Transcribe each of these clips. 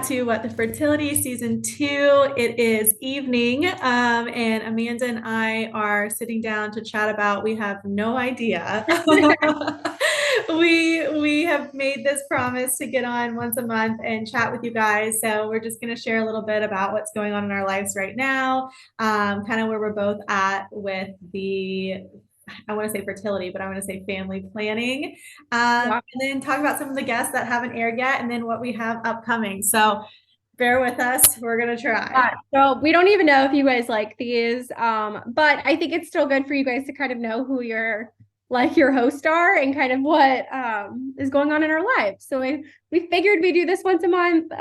to What the Fertility Season 2. It is evening, and Amanda and I are sitting down to chat about we have no idea. We have made this promise to get on once a month and chat with you guys. So we're just going to share a little bit about what's going on in our lives right now, kind of where we're both at with the I want to say fertility, but I want to say family planning. Yeah. And then talk about some of the guests that haven't aired yet and then what we have upcoming. So bear with us. We're going to try. So we don't even know if you guys like these, but I think it's still good for you guys to kind of know who your hosts are and kind of what is going on in our lives. So we figured we do this once a month.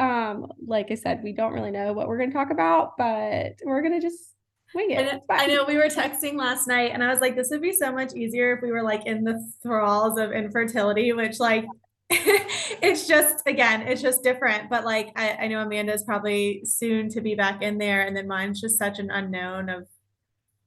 Like I said, we don't really know what we're going to talk about, but we're going to just wing it. It's I fine. know we were texting last night and I was like, this would be so much easier if we were like in the thralls of infertility, which like it's just again, it's just different. But like I know Amanda's probably soon to be back in there, and then mine's just such an unknown of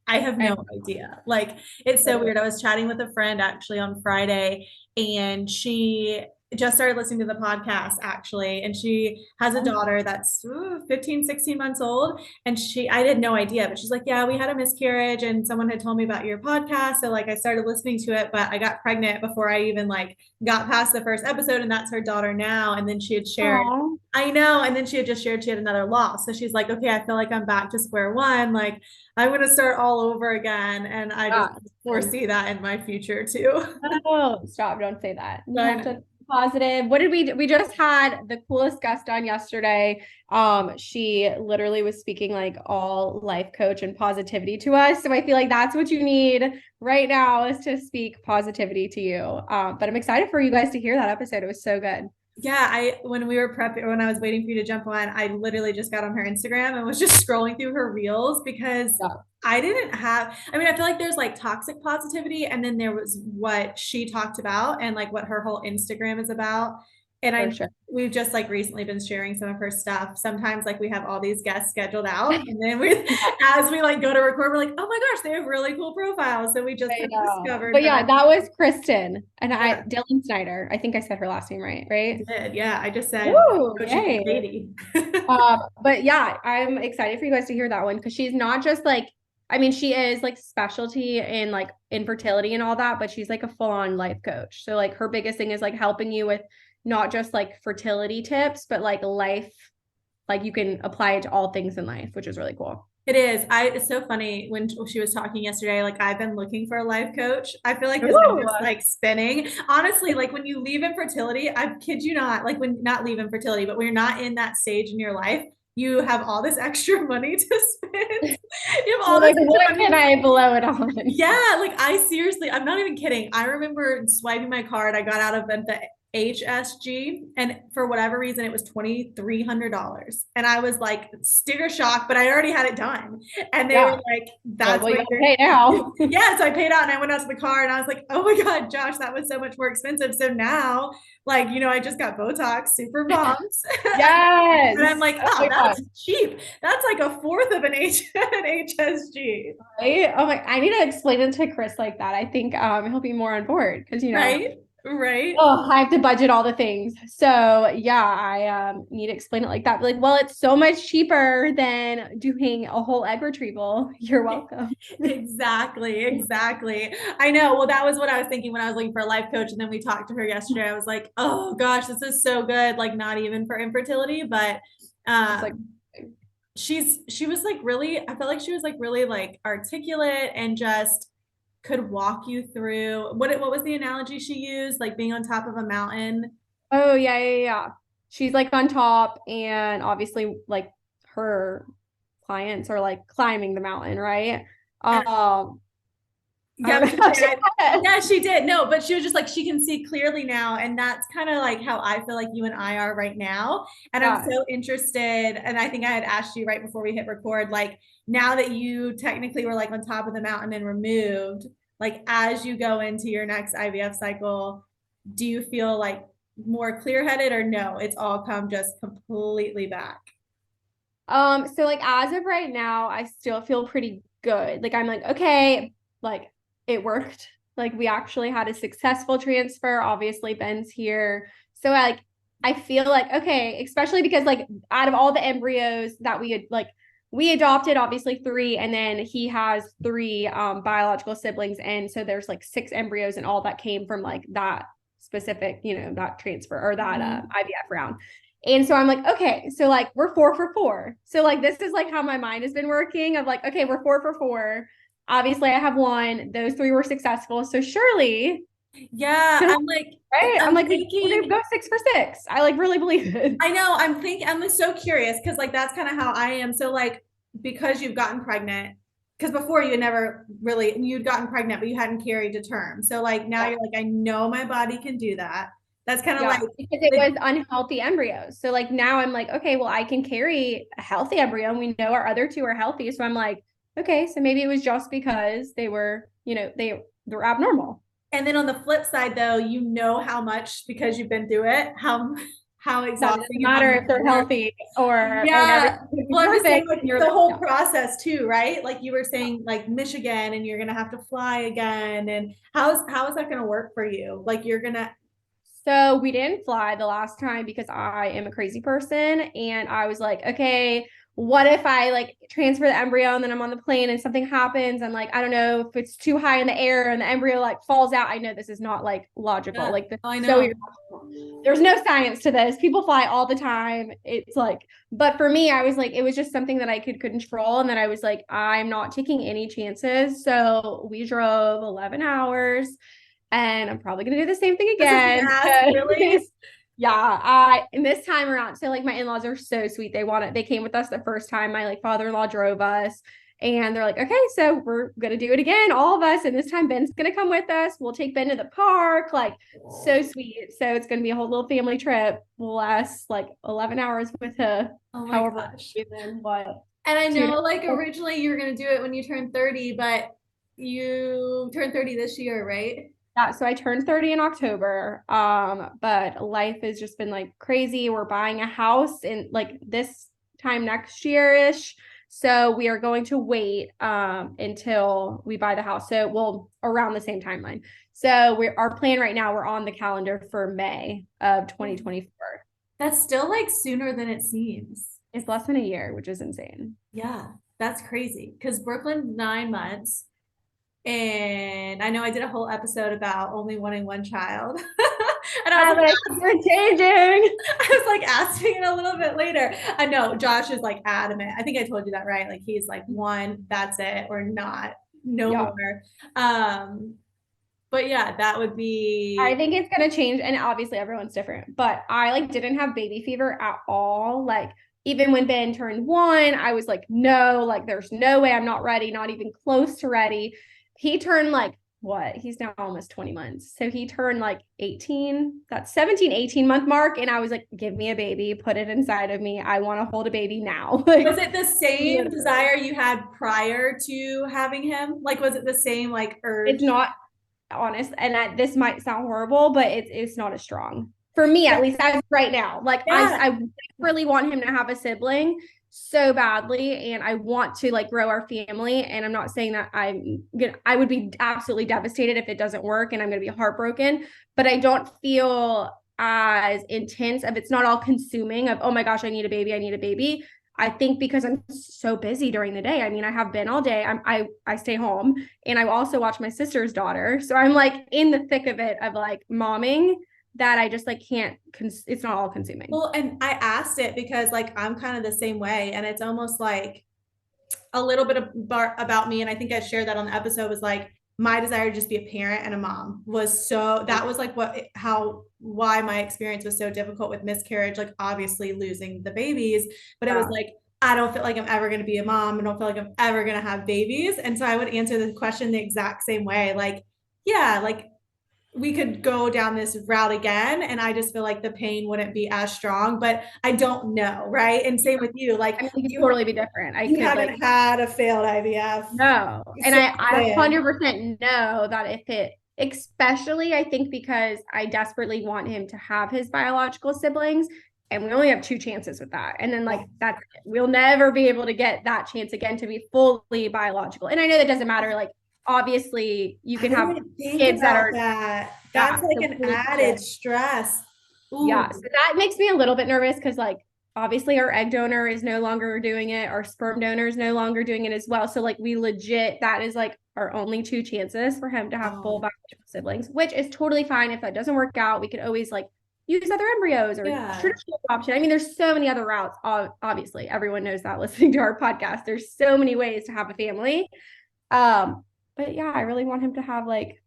I have I no idea. Like it's so weird. I was chatting with a friend actually on Friday and she just started listening to the podcast actually. And she has a daughter that's 15, 16 months old. And I had no idea, but she's like, yeah, we had a miscarriage and someone had told me about your podcast. So like I started listening to it, but I got pregnant before I even like got past the first episode and that's her daughter now. And then she had shared Aw. I know. And then she had just shared she had another loss. So she's like, okay, I feel like I'm back to square one. Like I'm going to start all over again. And I just Yeah. foresee that in my future too. Oh, stop. Don't say that. You I have know. to be positive. What did we do? We just had the coolest guest on yesterday. She literally was speaking like all life coach and positivity to us. So I feel like that's what you need right now is to speak positivity to you. But I'm excited for you guys to hear that episode. It was so good. Yeah, when we were prepping, when I was waiting for you to jump on, I literally just got on her Instagram and was just scrolling through her reels because Yeah, I didn't have, I mean, I feel like there's like toxic positivity and then there was what she talked about and like what her whole Instagram is about. And for I sure. we've just like recently been sharing some of her stuff. Sometimes like we have all these guests scheduled out and then we as we like go to record, we're like, oh my gosh, they have really cool profiles. So we just I have know. discovered But her. yeah, that was Kristen and Yeah, Dylan Snyder. I think I said her last name right, I right? did. Yeah, I just said Ooh, coaching yay. Katie. But yeah, I'm excited for you guys to hear that one because she's not just like, I mean, she is like specialty in like infertility and all that, but she's like a full-on life coach. So like her biggest thing is like helping you with not just like fertility tips, but like life, like you can apply it to all things in life, which is really cool. It is. It's so funny when she was talking yesterday. Like I've been looking for a life coach. I feel like because I'm Ooh. just like spinning. Honestly, like when you leave infertility, I kid you not. Like when not leave infertility, but when you're not in that stage in your life, you have all this extra money to spend. You have all You're this like, extra what money can to I blow it on? yeah, like I seriously, I'm not even kidding. I remember swiping my card. I got out of the HSG, and for whatever reason, it was $2,300. And I was like sticker shock, but I already had it done. And they were Yeah. like, Like, that's well, you what gotta you're pay now. yeah. So I paid out and I went out to the car and I was like, oh my God, Josh, that was so much more expensive. So now, like, I just got Botox, super bombs. And I'm Yes. like, Oh oh, my God. that's cheap. That's like a fourth of an HSG. Right? Oh my, I need to explain it to Chris like that. I think he'll be more on board because Right? Right? oh, I have to budget all the things. So yeah, I need to explain it like that. Like, well, it's so much cheaper than doing a whole egg retrieval. You're welcome. Exactly, exactly. I know. Well, that was what I was thinking when I was looking for a life coach. And then we talked to her yesterday. I was like, oh gosh, this is so good. Like, not even for infertility, but It's like, um she was like really, I felt like she was like really like articulate and just could walk you through what was the analogy she used? Like being on top of a mountain. oh yeah, yeah, yeah. She's like on top, and obviously, like her clients are like climbing the mountain, right? I Yeah, don't but know she was how saying, she said it. yeah, she did. No, but she was just like, she can see clearly now. And that's kind of like how I feel like you and I are right now. And I'm Yeah. so interested. And I think I had asked you right before we hit record, like now that you technically were like on top of the mountain and removed, like as you go into your next IVF cycle, do you feel like more clear headed or no? It's all come just completely back. So like as of right now, I still feel pretty good. Like I'm like, okay, like it worked. Like we actually had a successful transfer. Obviously, Ben's here. So like I feel like, okay, especially because like out of all the embryos that we had like we adopted obviously three, and then he has three biological siblings, and so there's like six embryos and all that came from like that specific, that transfer or that Mhm. IVF round. And so I'm like, okay, so like we're 4 for 4. So like this is like how my mind has been working of like, okay, we're 4 for 4. Obviously, I have one. Those three were successful. So surely, Yeah, can I'm like, right? I'm I'm like, we're gonna thinking, go 6 for 6. I like really believe it. I know, I'm thinking, I'm like so curious because like that's kind of how I am. So like because you've gotten pregnant, because before you had never really you'd gotten pregnant, but you hadn't carried to term. So like now Yeah. you're like, I know my body can do that. That's kind of Yeah, like because it the was unhealthy embryos. So like now I'm like, okay, well, I can carry a healthy embryo and we know our other two are healthy. So I'm like, okay, so maybe it was just because they were, they're abnormal. and then on the flip side though, you know how much because you've been through it, how That it exhausting doesn't and how matter much if they're work. healthy or and Yeah. everything could be Well, I'm just saying, perfect. like, And you're the like, whole no. process too, right? Like you were saying, like Michigan, and you're gonna have to fly again. And how is that gonna work for you? Like you're gonna, So we didn't fly the last time because I am a crazy person. And I was like, okay, what if I like transfer the embryo and then I'm on the plane and something happens? I'm like, I don't know if it's too high in the air and the embryo like falls out. I know this is not like logical. yeah, Like this I is so know. irrational. There's no science to this. People fly all the time. It's like, but for me, I was like, it was just something that I could control. And then I was like, I'm not taking any chances. So we drove 11 hours and I'm probably gonna do the same thing This is again gas, really? because yeah, I and this time around, so like my in-laws are so sweet. They came with us the first time. My like father-in-law drove us, and they're like, okay, so we're gonna do it again, all of us, and this time Ben's gonna come with us. We'll take Ben to the park, like so sweet. So it's gonna be a whole little family trip. We'll last like 11 hours with her, Oh my however, gosh. then what And I 2 days. know like originally you were gonna do it when you turned 30, but you turned 30 this year, right? Yeah, so I turned 30 in October. But life has just been like crazy. We're buying a house in like this time next year-ish. So we are going to wait until we buy the house. So well, around the same timeline. So we're our plan right now, we're on the calendar for May of 2024. That's still like sooner than it seems. It's less than a year, which is insane. Yeah, that's crazy. Because Brooklyn, 9 months. And I know I did a whole episode about only wanting one child. And I was Yeah, like, but I think we're changing. I was like asking it a little bit later. I know Josh is like adamant. I think I told you that, right? Like he's like one, that's it, or not, no Yeah. more. Um, but yeah, that would I be think it's gonna change, and obviously everyone's different. But I like didn't have baby fever at all. Like even when Ben turned 1, I was like, no, like there's no way I'm not ready, not even close to ready. He turned like what? He's now almost 20 months. So he turned like 18, that 17, 18 month mark. And I was like, give me a baby, put it inside of me. I want to hold a baby now. was Like it the same literally. desire you had prior to having him? Like, was it the same like urge? It's not honest, and this might sound horrible, but it's not as strong for me, Yeah. at least as right now. Like Yeah. I really want him to have a sibling so badly, and I want to like grow our family. And I'm not saying that I would be absolutely devastated if it doesn't work, and I'm gonna be heartbroken. But I don't feel as intense if it's not all consuming of oh my gosh, I need a baby, I need a baby. I think because I'm so busy during the day. I mean, I have been all day. I stay home and I also watch my sister's daughter. So I'm like in the thick of it of like momming that I just like can't it's not all consuming. Well, and I asked it because like I'm kind of the same way, and it's almost like a little bit about me, and I think I shared that on the episode, was like my desire to just be a parent and a mom was so that was like why my experience was so difficult with miscarriage, like obviously losing the babies, but it was Yeah. like I don't feel like I'm ever going to be a mom. I don't feel like I'm ever going to have babies. And so I would answer the question the exact same way. Like, yeah, like we could go down this route again, and I just feel like the pain wouldn't be as strong, but I don't know, right? And same with you, like I mean, it could you totally be different. I you could like haven't had a failed IVF. no. And So I saying, 100% know that if it, especially I think because I desperately want him to have his biological siblings, and we only have 2 chances with that. And then yeah, like that's it. We'll never be able to get that chance again to be fully biological. And I know that doesn't matter. Like obviously you I can have didn't think kids that about are that. That's yeah, like an completely added different. stress. Yeah, Ooh. so that makes me a little bit nervous because like obviously our egg donor is no longer doing it, our sperm donor is no longer doing it as well. So like we legit, that is like our only two chances for him to have full Oh, biological siblings, which is totally fine. If that doesn't work out, we could always like use other embryos or yeah. traditional option. I mean, there's so many other routes. Obviously, everyone knows that listening to our podcast. There's so many ways to have a family. But yeah, I really want him to have like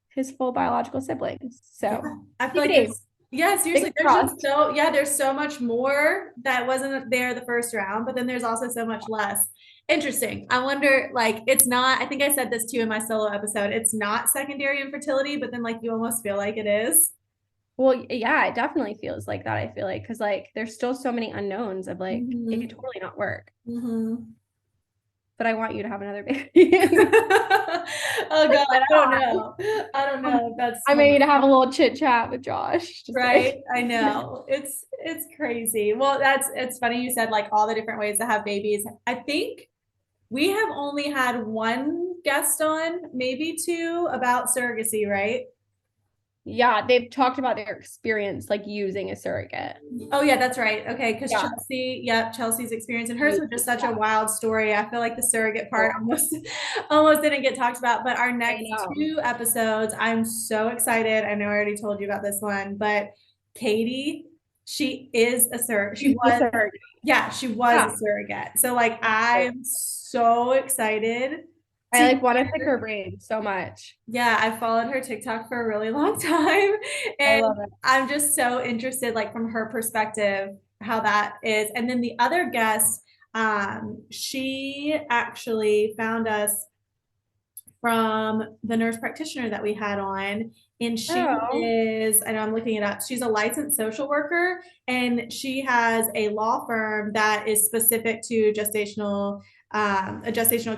his full biological siblings. Yeah. So I feel like TBD, there's, yeah, fingers seriously, there's just crossed. so, yeah, there's so much more that wasn't there the first round, but then there's also so much less. Interesting. I wonder, like, it's not, I think I said this too in my solo episode, it's not secondary infertility, but then, like, you almost feel like it is. Well, yeah, it definitely feels like that. I feel like because like there's still so many unknowns of like it could Hmm. totally not work. Hmm. But I want you to have another baby. Oh God, I don't know. I don't know. That's I may funny. need to have a little chit chat with Josh. Just Right? kidding. I know. It's crazy. Well, it's funny you said like all the different ways to have babies. I think we have only had one guest on, maybe two, about surrogacy, right? Yeah, they've talked about their experience like using a surrogate. Oh yeah, that's right. Okay, because Yeah. Chelsea, yep, Chelsea's experience and hers Yeah. was just such a wild story. I feel like the surrogate part almost almost didn't get talked about. But our I next know. two episodes, I'm so excited. I know I already told you about this one, but Katie, she is a surrogate. She Use the was, surrogate. yeah, she was a Yeah. surrogate. So like I'm so excited I to like want to pick her hear. brain so much. Yeah, I followed her TikTok for a really long time. I And love it. I'm just so interested, like from her perspective, how that is. And then the other guest, she actually found us from the nurse practitioner that we had on. And she Oh, is, I know I'm looking it up, she's a licensed social worker and she has a law firm that is specific to a gestational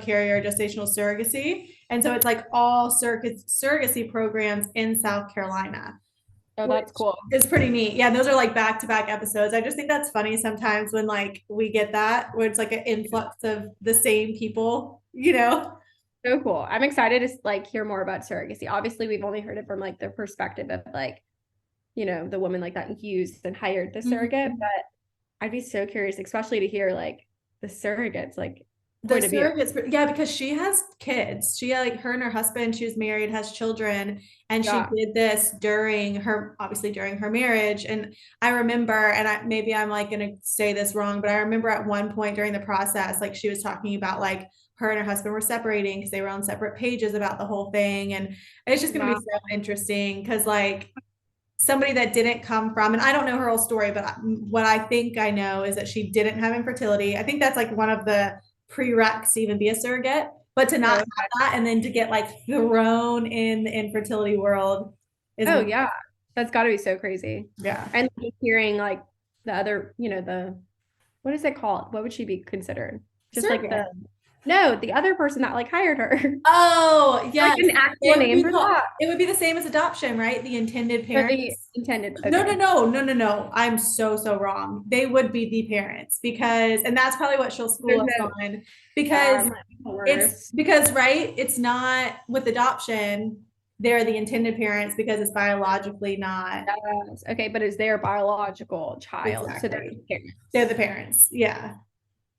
carrier, gestational surrogacy. And so it's like all surrogacy programs in South Carolina, oh, which that's cool. is pretty neat. Yeah, those are like back to back episodes. I just think that's funny sometimes when like we get that, where it's like an influx of the same people, you know? So cool. I'm excited to like hear more about surrogacy. Obviously, we've only heard it from like the perspective of like, the woman like that used and hired the surrogate, Mhm. but I'd be so curious, especially to hear like the surrogates like The point of view. surrogates, yeah, because she has kids. She like her and her husband, she was married, has children, and she Yeah. did this obviously during her marriage. And I remember, and maybe I'm like gonna say this wrong, but I remember at one point during the process, like she was talking about like her and her husband were separating because they were on separate pages about the whole thing. And it's just gonna be Wow. so interesting because like somebody that didn't come from, and I don't know her whole story, but what I think I know is that she didn't have infertility. I think that's like one of the prereqs to even be a surrogate, but to not Oh, have that and then to get like thrown in the infertility world is oh wild. yeah. That's gotta be so crazy. Yeah. And like, hearing like the other, what is it called? What would she be considered? Just like Surrogate. the other person that like hired her. Oh, Like yes. an actual They would name be for called, that. it would be the same as adoption, right? The intended Or the parents. intended. No, no, Okay. no, no, no, no. I'm so, so wrong. They would be the parents because, and that's probably what she'll school There's us no on because might be it's worse. because, right? It's not with adoption, they're the intended parents because it's biologically not Yes. Okay, but is their biological child. So they're exactly. They're parents. the parents. Yeah.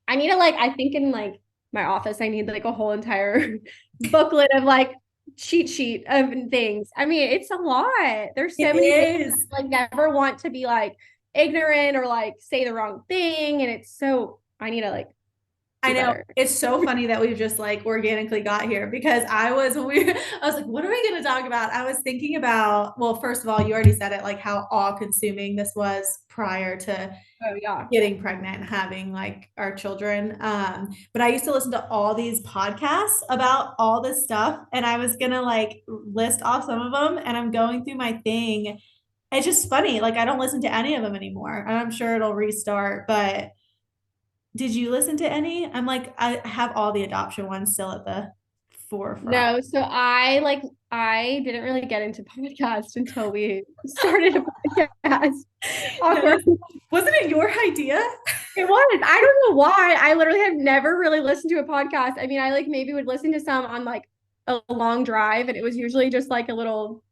I need to like, I think in like my office, I need like a whole entire booklet of like cheat sheet of things. I mean, it's a lot. There's so It many things is. I, like never want to be like ignorant or like say the wrong thing. And it's so I need to like I do know better. it's so funny that we've just like organically got here because I was like, what are we going to talk about? I was thinking about, well, first of all, you already said it, like how awe consuming this was prior to Oh yeah. getting pregnant and having like our children. But I used to listen to all these podcasts about all this stuff and I was going to like list off some of them and I'm going through my thing. It's just funny. Like I don't listen to any of them anymore. And I'm sure it'll restart, but did you listen to any? I'm like, I have all the adoption ones still at the forefront. No, so I didn't really get into podcast until we started a podcast. That Awkward. wasn't it your idea? It was. I don't know why. I literally have never really listened to a podcast. I mean, I like maybe would listen to some on like a long drive, and it was usually just like a little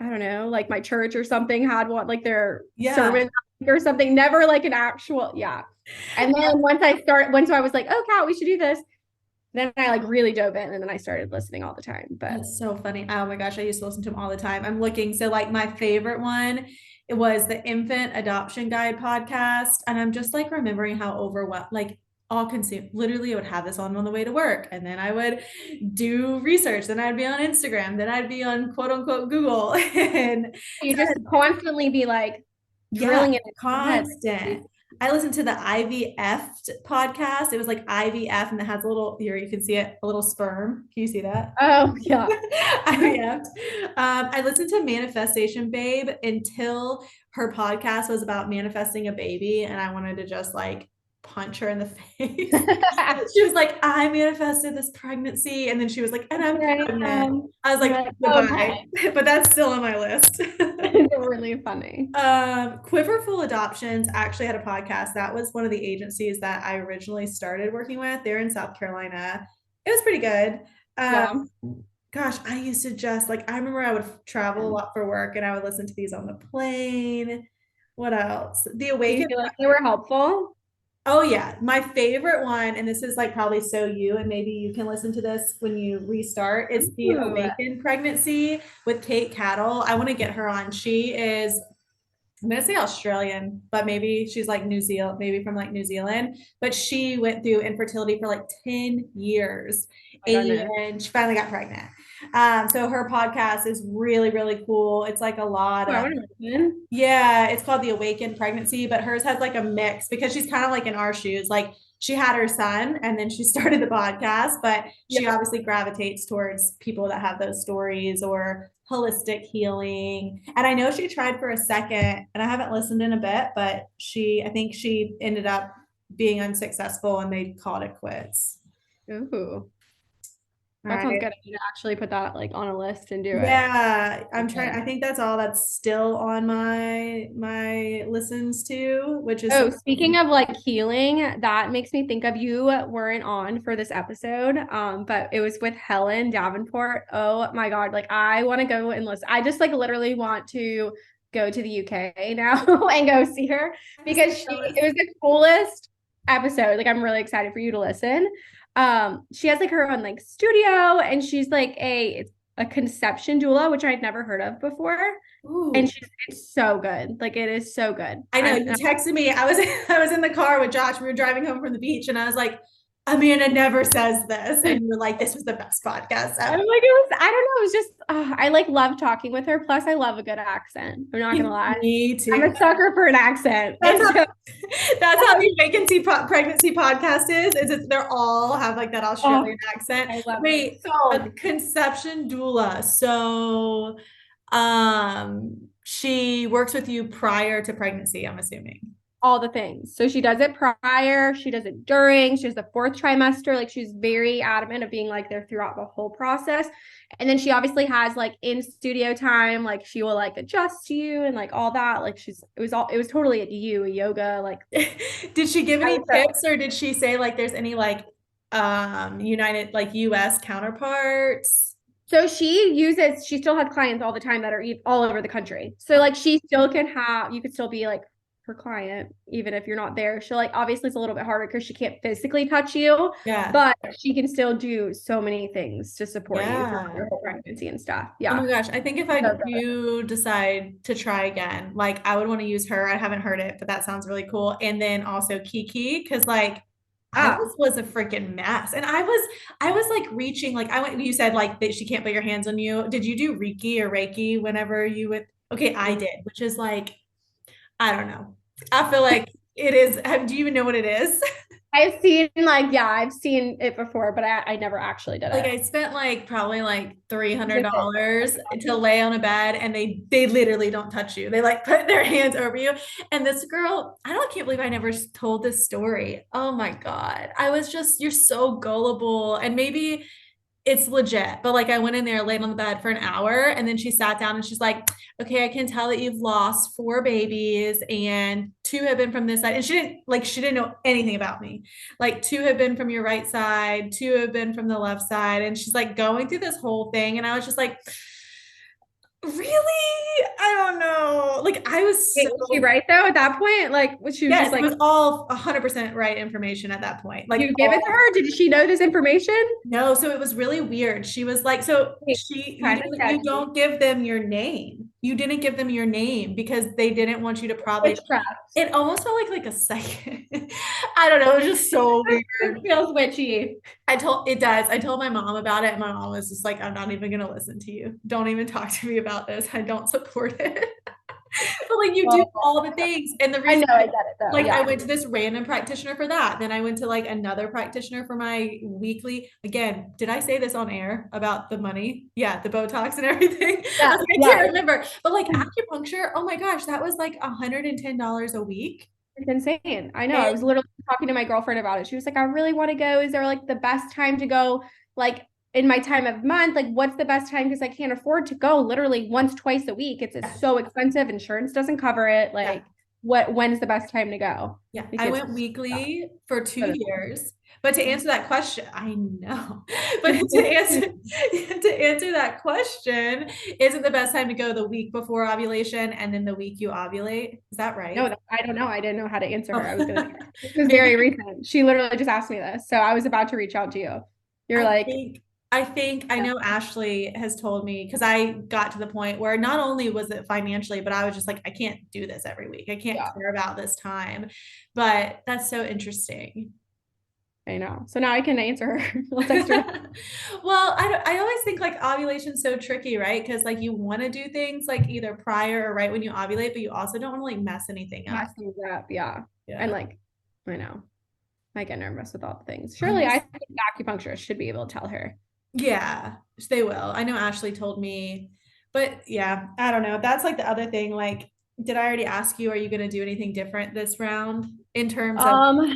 I don't know, like my church or something had one, like their Yeah. sermon or something, never like an actual, yeah. And then once I was like, oh, Kat, we should do this. Then I like really dove in and then I started listening all the time. But That's so funny. Oh my gosh, I used to listen to them all the time. I'm looking. So like my favorite one, it was the Infant Adoption Guide podcast. And I'm just like remembering how overwhelmed, like all consumed. Literally, I would have this on the way to work. And then I would do research. Then I'd be on Instagram. Then I'd be on quote unquote Google. And you just constantly be like yeah, drilling it in your head. constant. I listened to the IVF podcast. It was like IVF, and it has a little here, you can see it, a little sperm. Can you see that? Oh yeah. IVF. I listened to Manifestation Babe until her podcast was about manifesting a baby, and I wanted to just like punch her in the face. She was like, I manifested this pregnancy, and then she was like, and I'm Right. pregnant. I was You're like, like, goodbye. okay. But that's still on my list. It's really funny. Quiverful Adoptions actually had a podcast. That was one of the agencies that I originally started working with. They're in South Carolina. It was pretty good. Yeah. Gosh, I used to just like, I remember I would travel a lot for work and I would listen to these on the plane. What else? The Do you Awaken. feel like they were helpful? Oh yeah, my favorite one, and this is like probably so you, and maybe you can listen to this when you restart. It's the Ooh, Awaken Pregnancy with Kate Cattle. I want to get her on. She is, I'm gonna say Australian, but maybe she's like New Zealand, maybe from like New Zealand. But she went through infertility for like 10 years my goodness. and she finally got pregnant. So her podcast is really, really cool. It's like a lot Ooh, I of, want to listen. yeah, it's called The Awakened Pregnancy, but hers has like a mix because she's kind of like in our shoes. Like she had her son and then she started the podcast, but she Yeah. obviously gravitates towards people that have those stories or holistic healing. And I know she tried for a second and I haven't listened in a bit, but I think she ended up being unsuccessful and they called it quits. Ooh, All that sounds right. good. I need to actually put that like on a list and do it. Yeah, I'm trying. Okay. I think that's all that's still on my listens to, which is Oh, speaking of like healing, that makes me think of you weren't on for this episode, but it was with Helen Davenport. Oh my God, like I want to go and listen. I just like literally want to go to the UK now and go see her because it was the coolest episode. Like I'm really excited for you to listen. She has like her own like studio and she's like it's a conception doula, which I'd never heard of before. And Ooh. it's so good. Like it is so good. I know you texted me. I was I was in the car with Josh. We were driving home from the beach, and I was like, Amanda never says this, and you were like, "This was the best podcast I'm ever." like, it was, I don't know, it was just, I like love talking with her. Plus, I love a good accent. I'm not gonna lie. Me I'm too. a sucker for an accent. That's And how so, that's how the pregnancy podcast is. Is it they're all have like that oh, Australian accent? I love it. Wait, a So conception doula. So, she works with you prior to pregnancy. I'm assuming. all the things. So she does it prior, she does it during, she does the fourth trimester. Like she's very adamant of being like there throughout the whole process. And then she obviously has like in studio time, like she will like adjust you and like all that. Like it was totally at you, a yoga, like Did she give any tips or did she say like there's any like United like US counterparts? so she still has clients all the time that are all over the country. So like she still can have, you could still be like her client, even if you're not there. She'll like, obviously it's a little bit harder because she can't physically touch you, Yeah. but she can still do so many things to support you throughout Yeah. your whole pregnancy and stuff. Oh my Yeah. gosh. I think if I So good. do decide to try again, like I would want to use her. I haven't heard it, but that sounds really cool. And then also Kiki, because like I Ah, was a freaking mess. And I was like reaching, like I went, you said like that she can't put your hands on you. Did you do Reiki or Reiki whenever you went? Okay, I did, which is like, I don't know. I feel like it is. Do you even know what it is? I've seen like, yeah, I've seen it before, but I never actually did Like it. I spent like probably like three hundred Is it- dollars to lay on a bed, and they literally don't touch you. They like put their hands over you. And this girl, can't believe I never told this story. Oh my God, I was just you're so gullible, and maybe it's legit, but like I went in there, laid on the bed for an hour, and then she sat down and she's like, "Okay, I can tell that you've lost four babies, and two have been from this side." And she didn't know anything about me. Like two have been from your right side, two have been from the left side, and she's like going through this whole thing, and I was just like, Really? I don't know. Like I was Wait, was she so right though at that point? Like, was she just yes, it like, was all 100% right information at that point. Like you give it to all her? Did she know this information? no, so it was really weird. She was like, so Wait, kind of you sketchy. don't give them your name. You didn't give them your name because they didn't want you to probably Witchcraft. it almost felt like a psychic. I don't know, it was just so It weird. feels witchy. I told my mom about it, and my mom was just like, I'm not even gonna listen to you. Don't even talk to me about this. I don't support it. But like you do Well, all the things. And the I reason know, I get it though. like I Yeah. went to this random practitioner for that. Then I went to like another practitioner for my weekly. Again, did I say this on air about the money? Yeah, the Botox and everything. I Yeah. was like, I Yeah. can't remember. But like acupuncture, oh my gosh, that was like $110 a week. It's insane. I know. I was And literally talking to my girlfriend about it. She was like, I really want to go. Is there like the best time to go? Like in my time of month, like what's the best time? Because I can't afford to go literally once, twice a week. It's yeah, so expensive. Insurance doesn't cover it. yeah. Like, when's the best time to go? Yeah, I Because went yeah, weekly for two but years. But to answer that question, I know. But to answer to answer that question, isn't the best time to go the week before ovulation and then the week you ovulate? Is that right? no, I don't know. I didn't know how to answer her. Oh, I was gonna. This was very maybe recent. She literally just asked me this, so I was about to reach out to you. You're I like, think I know Ashley has told me because I got to the point where not only was it financially, but I was just like, I can't do this every week. I can't yeah. carve out this time. But that's so interesting. I know. So now I can answer her. I'll text her. Well, I always think like ovulation's so tricky, right? Because like you want to do things like either prior or right when you ovulate, but you also don't want to like mess anything up. Mess things up. Yeah. And Yeah. like, I know. I get nervous with all the things. I'm Surely I just, think acupuncturist should be able to tell her. yeah, they will. I know Ashley told me, but yeah, I don't know. That's like the other thing. Like, did I already ask you, are you going to do anything different this round in terms of, Um,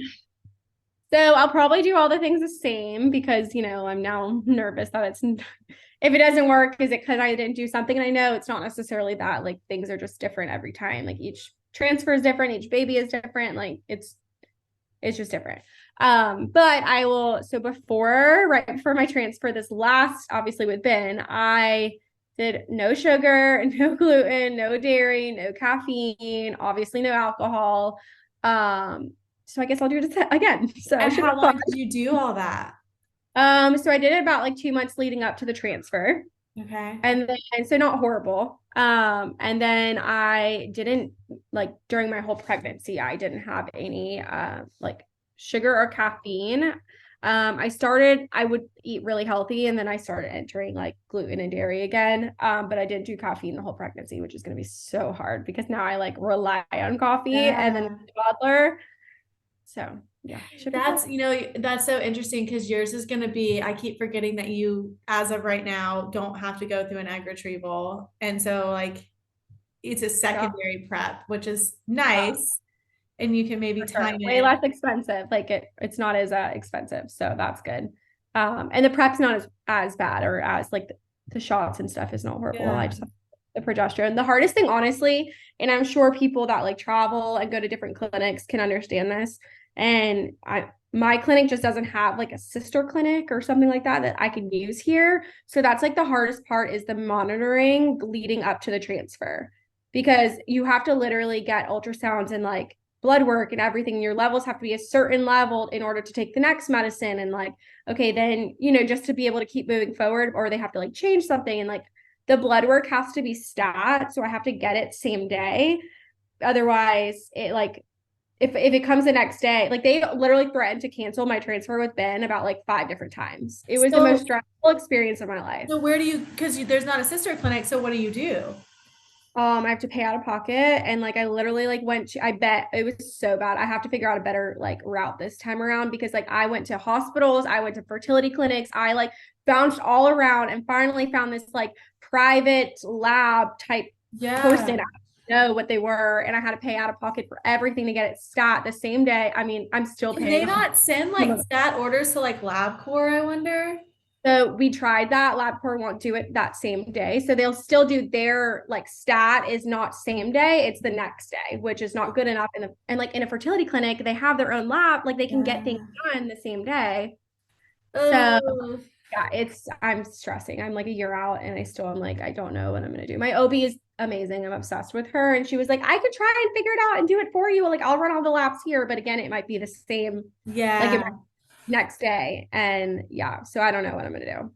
so I'll probably do all the things the same because, I'm now nervous that if it doesn't work, is it because I didn't do something? And I know it's not necessarily that, like things are just different every time. Like each transfer is different, each baby is different. Like it's just different. But I will, so right before my transfer, this last, obviously with Ben, I did no sugar, no gluten, no dairy, no caffeine, obviously no alcohol. So I guess I'll do it again. So it and should how be fun. long did you do all that? So I did it about like 2 months leading up to the transfer. Okay. And then so not horrible. And then I didn't like during my whole pregnancy, I didn't have any like sugar or caffeine. I would eat really healthy and then I started entering like gluten and dairy again. But I didn't do caffeine the whole pregnancy, which is gonna be so hard because now I like rely on coffee and then Yeah. with the toddler. So yeah, should be fun. That's so interesting because yours is going to be, I keep forgetting that you, as of right now, don't have to go through an egg retrieval. And so, like, it's a Yeah. secondary prep, which is Yeah. nice. And you can maybe For sure. time Way it. less expensive. Like it's not as expensive. So that's good. And the prep's not as bad or as like the shots and stuff is not horrible. I Yeah. just have the progesterone. The hardest thing, honestly, and I'm sure people that like travel and go to different clinics can understand this. And my clinic just doesn't have like a sister clinic or something like that I can use here. So that's like the hardest part is the monitoring leading up to the transfer because you have to literally get ultrasounds and like blood work and everything. Your levels have to be a certain level in order to take the next medicine. And like, okay, then, just to be able to keep moving forward, or they have to like change something. And like the blood work has to be stat. So I have to get it same day. Otherwise, it like, if it comes the next day, like they literally threatened to cancel my transfer with Ben about like 5 different times. It was the most So, stressful experience of my life. so where do you, because there's not a sister clinic. So, what do you do? I have to pay out of pocket and like I literally like I bet it was so bad. I have to figure out a better like route this time around because like I went to hospitals, I went to fertility clinics, I like bounced all around and finally found this like private lab type person. Yeah. I didn't know what they were and I had to pay out of pocket for everything to get it stat the same day. I mean, I'm still Can they paying not send like stat orders to like LabCorp, I wonder? So we tried that. LabCorp won't do it that same day. So they'll still do their like stat is not same day, it's the next day, which is not good enough. And like in a fertility clinic, they have their own lab, like they can get things Yeah. done the same day. So Oh. Yeah, I'm stressing. I'm like a year out and I still am like, I don't know what I'm gonna do. My OB is amazing. I'm obsessed with her. And she was like, I could try and figure it out and do it for you. Like I'll run all the laps here. But again, it might be the same, like it Yeah, might be next day. And yeah, so I don't know what I'm gonna do. Yeah.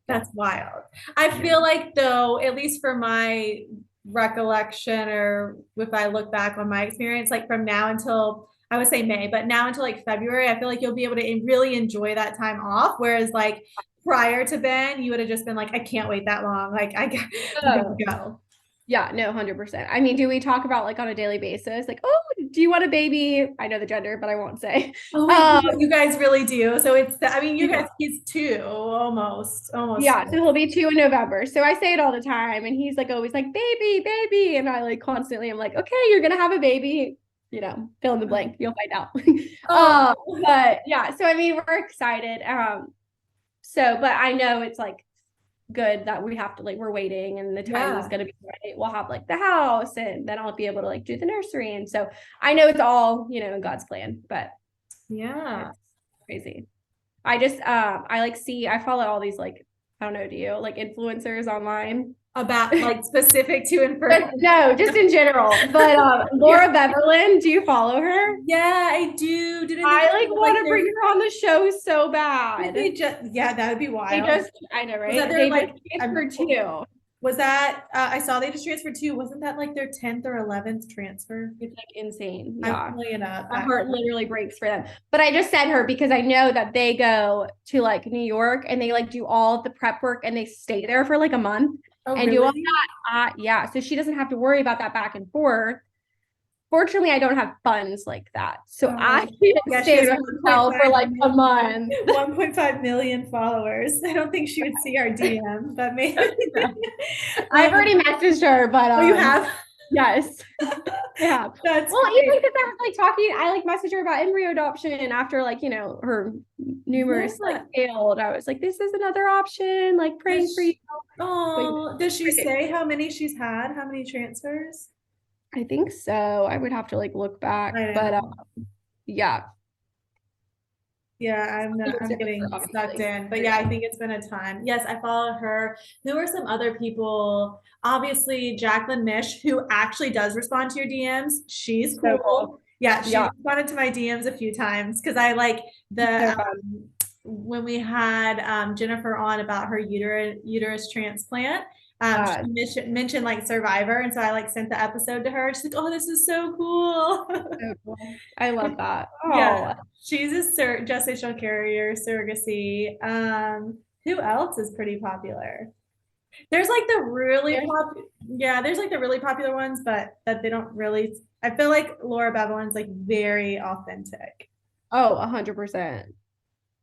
that's wild. I feel like though, at least for my recollection, or if I look back on my experience, like from now until I would say May, but now until like February, I feel like you'll be able to really enjoy that time off. Whereas like prior to Ben, you would have just been like, I can't wait that long. Like we gotta Oh, go. yeah, no, 100%. I mean, do we talk about like on a daily basis? Like, oh, do you want a baby? I know the gender, but I won't say. Oh wait, Um, you guys really do. So I mean, you yeah. guys, he's two, almost. Yeah, so he'll be 2 in November. So I say it all the time, and he's like always like, baby, baby. And I like constantly, I'm like, okay, you're gonna have a baby, fill in the blank, you'll find out. Oh, But yeah, so I mean, we're excited. But I know it's like good that we have to like we're waiting and the timing is yeah, gonna be right. We'll have like the house and then I'll be able to like do the nursery. And so I know it's all, in God's plan, but yeah. it's crazy. I follow all these like, I don't know, do you like influencers online? About like specific to But infertility. no, just in general. But Yeah, Laura Beverlyn, do you follow her? yeah, I do. Didn't they I just like have, like want to bring her on the show so didn't bad. they just yeah, that would be They wild. just, I know, Was that right? their They just like transferred two. was that I saw they just transferred two. Wasn't that like their 10th or 11th transfer? It's like insane. I'm Yeah. pulling it up My heart actually. literally breaks for them. But I just sent her because I know that they go to like New York and they like do all of the prep work and they stay there for like a month Oh, and do all really? that. Yeah. So she doesn't have to worry about that back and forth. Fortunately, I don't have funds like that. So I Oh, can't yeah, she stay has in a hotel for 1.5 like a million, month. 1.5 million followers. I don't think she would see our DM, but maybe. I've um, already messaged her, but oh, you have? yes. Yeah. That's Well, even great. because I was like talking, I like messaged her about embryo adoption after like, her numerous like Yeah. failed. I was like, this is another option, like praying for you. But Oh, does she say how many she's had? How many transfers? I think so. I would have to like look back, I but know. yeah. Yeah, I'm getting sucked Obviously. in. But yeah, I think it's been a ton. Yes, I follow her. Who are some other people? Obviously, Jacqueline Mish, who actually does respond to your DMs. She's So cool. cool. Yeah, she Yeah. responded to my DMs a few times because I like So the fun. when we had Jennifer on about her uterus transplant. Uh, She mentioned like Survivor, and so I like sent the episode to her. She's like, "Oh, this is so cool." so cool. I love that. Yeah, Oh, she's a gestational carrier surrogacy. Who else is pretty popular? There's like the really there's yeah, there's like the really popular ones, but that they don't really. I feel like Laura Bevelyn's like very authentic. 100%.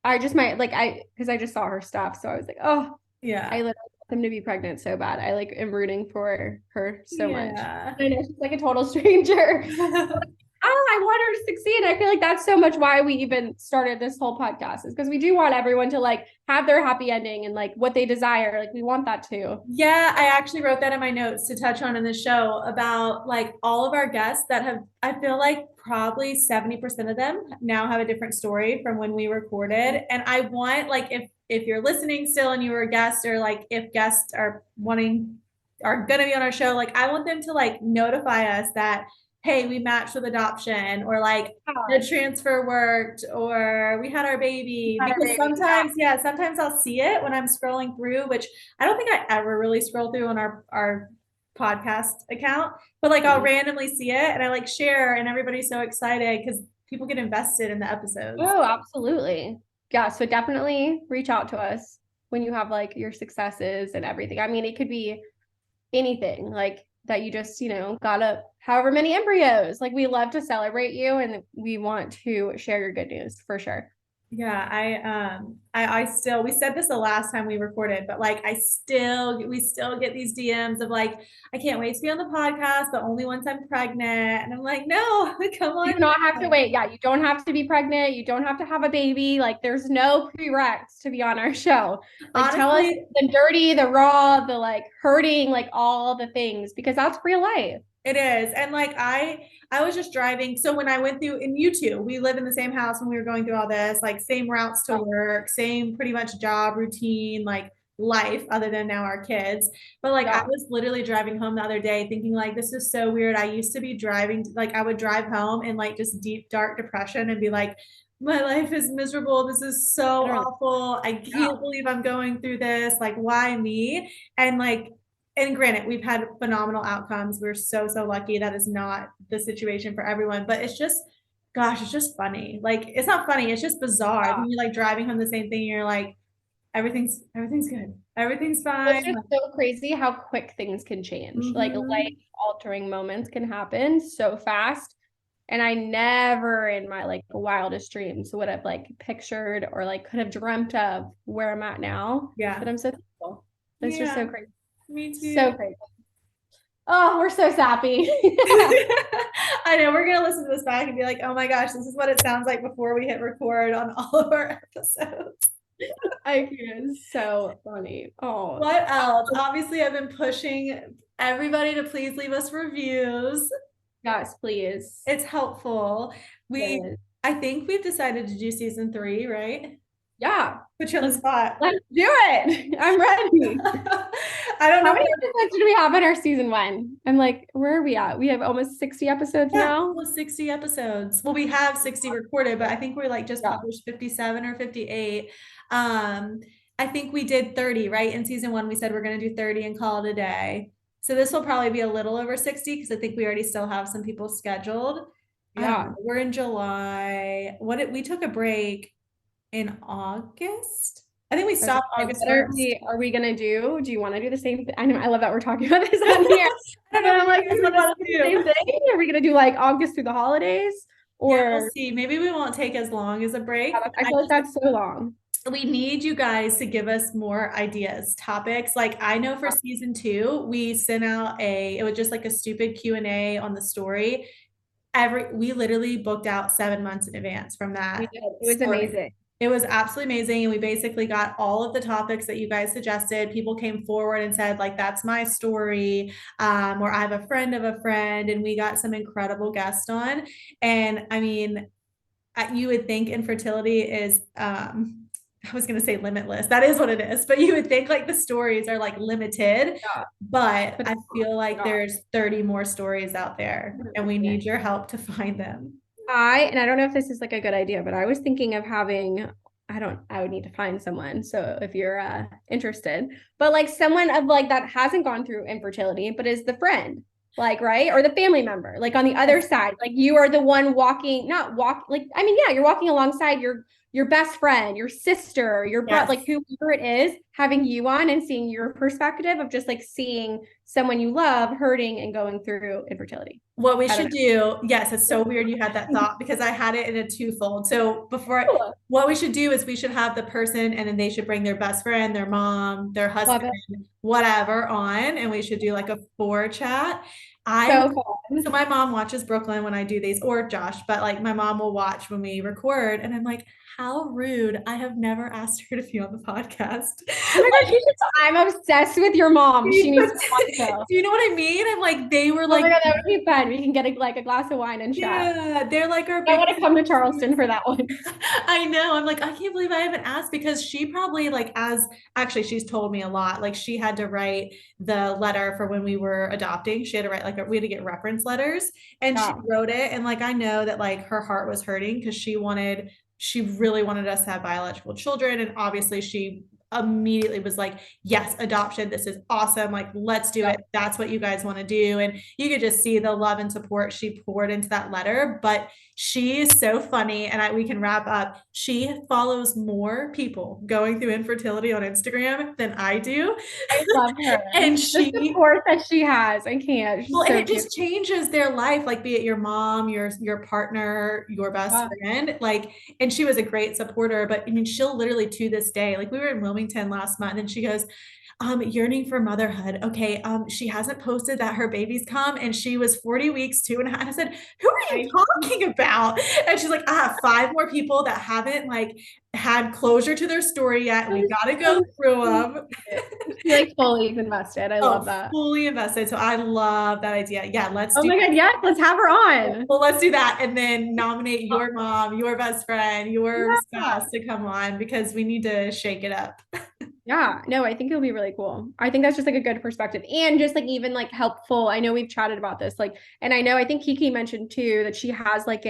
I just might like because I just saw her stuff, so I was like, oh, I Yeah. literally want them to be pregnant so bad. I like am rooting for her so much. Yeah. I know she's like a total stranger. Oh, I want her to succeed. I feel like that's so much why we even started this whole podcast is because we do want everyone to like have their happy ending and like what they desire. Like we want that too. Yeah, I actually wrote that in my notes to touch on in the show about like all of our guests that have, I feel like probably 70% of them now have a different story from when we recorded. And I want like if you're listening still and you were a guest or like if guests are gonna be on our show, like I want them to like notify us that hey, we matched with adoption or like the transfer worked or we had our baby because sometimes yeah sometimes I'll see it when I'm scrolling through which I don't think I ever really scroll through on our podcast account but like I'll randomly see it and I like share and everybody's so excited because people get invested in the episodes. Oh, absolutely. Yeah, so definitely reach out to us when you have like your successes and everything. I mean, it could be anything like that you just, got up however many embryos. Like we love to celebrate you and we want to share your good news for sure. Yeah, I still we said this the last time we recorded, but like we still get these DMs of like, I can't wait to be on the podcast, but only once I'm pregnant. And I'm like, no, come You on. do not have to wait. Yeah, you don't have to be pregnant. You don't have to have a baby. Like there's no prereqs to be on our show. Like tell us Honestly, the dirty, the raw, the like hurting, like all the things because that's real life. It is. And like I was just driving. So when I went through, and you too, we live in the same house when we were going through all this, like same routes to work, same pretty much job routine, like life, other than now our kids. But like I Yeah. was literally driving home the other day thinking like this is so weird. I used to be driving, like I would drive home in like just deep, dark depression and be like, my life is miserable. This is so Literally. awful. I Yeah. can't believe I'm going through this. Like, why me? And like and granted, we've had phenomenal outcomes. We're so, so lucky. That is not the situation for everyone, but it's just, gosh, it's just funny. Like, it's not funny, it's just bizarre. Yeah. Then you're like driving home the same thing, you're like, everything's good. Everything's It's fine. just so crazy how quick things can change. Like Mhm. life altering moments can happen so fast. And I never in my like wildest dreams would have like pictured or like could have dreamt of where I'm at now. Yeah. But I'm so thankful. It's just so Yeah. crazy. Me So too. crazy. Oh, we're so sappy. I know we're gonna listen to this back and be like, oh my gosh, this is what it sounds like before we hit record on all of our episodes. I can. So funny. Oh, What else? Obviously, I've been pushing everybody to please leave us reviews. yes, please. It's helpful. We, Yes. I think we've decided to do season 3, right? Yeah. Put you on the Let's spot. let's do it. I'm ready. I don't How know. many episodes did we have in our season one? I'm like, where are we at? We have almost 60 episodes Yeah, now. almost 60 episodes. Well, we have 60 recorded, but I think we're like just Yeah. published 57 or 58. Um, I think we did 30, right? In season 1, we said we're going to do 30 and call it a day. So this will probably be a little over 60 because I think we already still have some people scheduled. I don't know. Yeah. We're in July. We took a break in August. I think we I was gonna stopped say, August what 1st. are we gonna do? Do you want to do the same thing? I know I love that we're talking about this on here. I don't But know I'm what like, you do guys we want us want to do to the same do. thing? Are we gonna do like August through the holidays? Yeah, we'll Or see. Maybe we won't take as long as a break. I feel like that's so long. We need you guys to give us more ideas, topics. Like I know for season 2, we sent out it was just like a stupid Q&A on the story. We literally booked out 7 months in advance from We that did. It was story. amazing. It was absolutely amazing. And we basically got all of the topics that you guys suggested. People came forward and said, like, that's my story. Or I have a friend of a friend. And we got some incredible guests on. And I mean, you would think infertility is I was going to say limitless. That is what it is. But you would think like the stories are like limited, Yeah. but But I it's not. feel like Yeah. there's 30 more stories out there and we 100%. need your help to find them. And I don't know if this is like a good idea, but I was thinking of having, I would need to find someone. So if you're interested, but like someone of like that hasn't gone through infertility, but is the friend, like, right? Or the family member, like on the other side, like you are the one walking, not walk, like, I mean, yeah, you're walking alongside your best friend, your sister, your brother, Yes. like whoever it is, having you on and seeing your perspective of just like seeing someone you love hurting and going through infertility. What we I don't should do, yes, it's so weird you had that know. thought because I had it in a twofold. So Cool. what we should do is we should have the person and then they should bring their best friend, their mom, their Love husband, it. whatever on, and we should do like a 4 chat. I So So fun. my mom watches Brooklyn when I do these, or Josh, but like my mom will watch when we record, and I'm like, how rude. I have never asked her to be on the podcast. Oh my gosh, Like, I'm obsessed with your mom. She needs to come on the show. do you know what I mean? I'm like, they were Oh like, my God, that would be fun. We can get like a glass of wine and chat. yeah, they're like our I big. want to come to Charleston for that one. I know. I'm like, I can't believe I haven't asked because she probably like as actually she's told me a lot. Like she had to write the letter for when we were adopting. She had to write like we had to get reference letters and she Yeah. wrote it. And like I know that like her heart was hurting because she really wanted us to have biological children. And obviously she immediately was like, yes, adoption. This is awesome. Like, let's do Yeah. it. That's what you guys want to do. And you could just see the love and support she poured into that letter. But she is so funny. And we can wrap up. She follows more people going through infertility on Instagram than I do. I love her. And The she support that she has. I can't. well, She's and so it cute. just changes their life, like be it your mom, your partner, your best Yeah. friend. Like, and she was a great supporter, but I mean, she'll literally to this day, like we were in Wilmington last month, and she goes, yearning for motherhood. Okay. She hasn't posted that her baby's come and she was 40 weeks, 2.5. I said, who are you I talking about? And she's like, I have 5 more people that haven't like had closure to their story yet. We got to go through them. She like fully invested. I love that. Fully invested. So I love that idea. Yeah, Oh my God, yes, let's have her on. Well, let's do that. And then nominate your mom, your best friend, your spouse to come on because we need to shake it up. Yeah, no, I think it'll be really cool. I think that's just like a good perspective and just like even like helpful. I know we've chatted about this, like, and I know I think Kiki mentioned too that she has like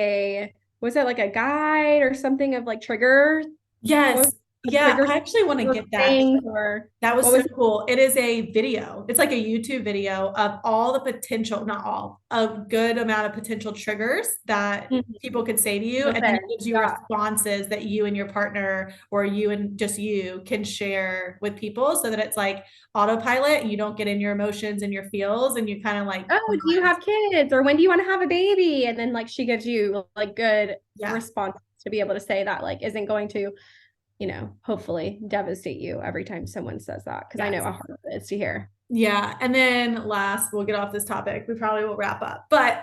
was it like a guide or something of like triggers? Yes. Yeah, I actually want to get that. That was so cool. It is a video. It's like a YouTube video of all the potential, not all, a good amount of potential triggers that people could say to you. And then it gives you responses that you and your partner or you and just you can share with people so that it's like autopilot. You don't get in your emotions and your feels and you kind of like, oh, do you have kids? Or when do you want to have a baby? And then like she gives you like good response to be able to say that like isn't going to hopefully devastate you every time someone says that. Cause I know how hard it is to hear. Yeah. And then last, we'll get off this topic. We probably will wrap up. But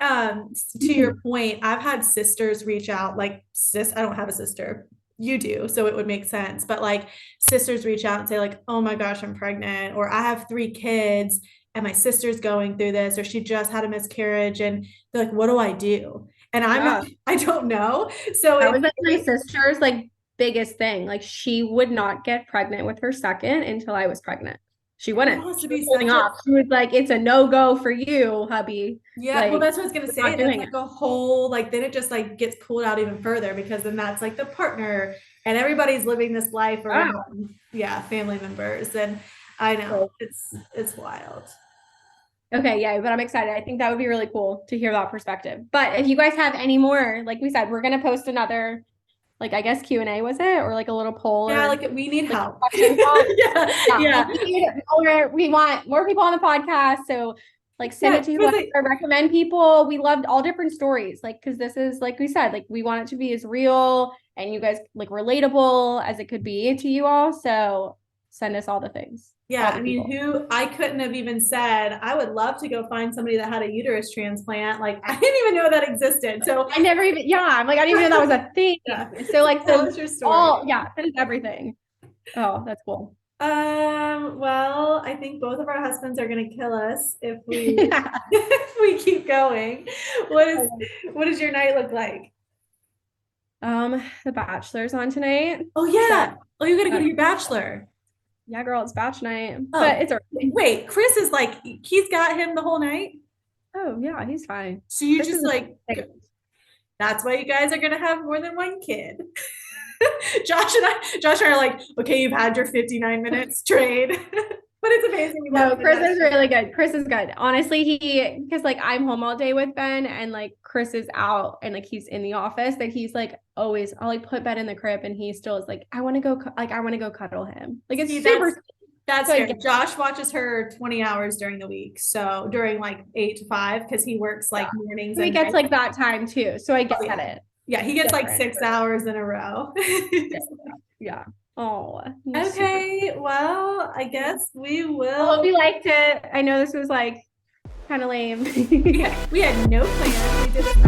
to your point, I've had sisters reach out, like I don't have a sister. You do. So it would make sense. But like sisters reach out and say like, oh my gosh, I'm pregnant, or I have 3 kids and my sister's going through this, or she just had a miscarriage. And they're like, what do I do? And I don't know. So that was like my sister's like biggest thing. Like she would not get pregnant with her second until I was pregnant. She wouldn't. She was like, it's a no-go for you, hubby. Yeah, like, well, that's what I was gonna say. That's like a whole, like, then it just like gets pulled out even further because then that's like the partner and everybody's living this life around, family members. And I know it's wild. Okay, yeah, but I'm excited. I think that would be really cool to hear that perspective. But if you guys have any more, like we said, we're gonna post another like I guess Q&A was it or like a little poll like we need help. Yeah. We want more people on the podcast, so like send it to whoever, recommend people. We loved all different stories, like because this is like we said, like we want it to be as real and you guys like relatable as it could be to you all, so send us all the things. Yeah, I mean, I couldn't have even said, I would love to go find somebody that had a uterus transplant. Like, I didn't even know that existed. So I never even, I'm like, I didn't even know that was a thing. So like, your story. That is everything. Oh, that's cool. Well, I think both of our husbands are going to kill us if we, if we keep going. What does your night look like? The Bachelor's on tonight. Oh yeah. Oh, you got to go to your Bachelor. Yeah, girl, it's batch night. But it's early. Wait, Chris is like, he's got him the whole night? Oh, yeah, he's fine. So you just like, that's why you guys are going to have more than one kid. Josh and I are like, okay, you've had your 59 minutes trade. But it's amazing. No, Chris is really good. Chris is good. Honestly, because like I'm home all day with Ben and like Chris is out and like he's in the office, that he's like always, I'll like put Ben in the crib and he still is like, I want to go cuddle him. Like it's super. That's good. Josh watches her 20 hours during the week. So during like 8 to 5, because he works like mornings. So he gets like that time too. So I get it. Yeah, he gets like 6 hours in a row. Yeah. Oh, okay. Well, I guess we will. I hope you liked it. I know this was like kind of lame. We had no plans. We did it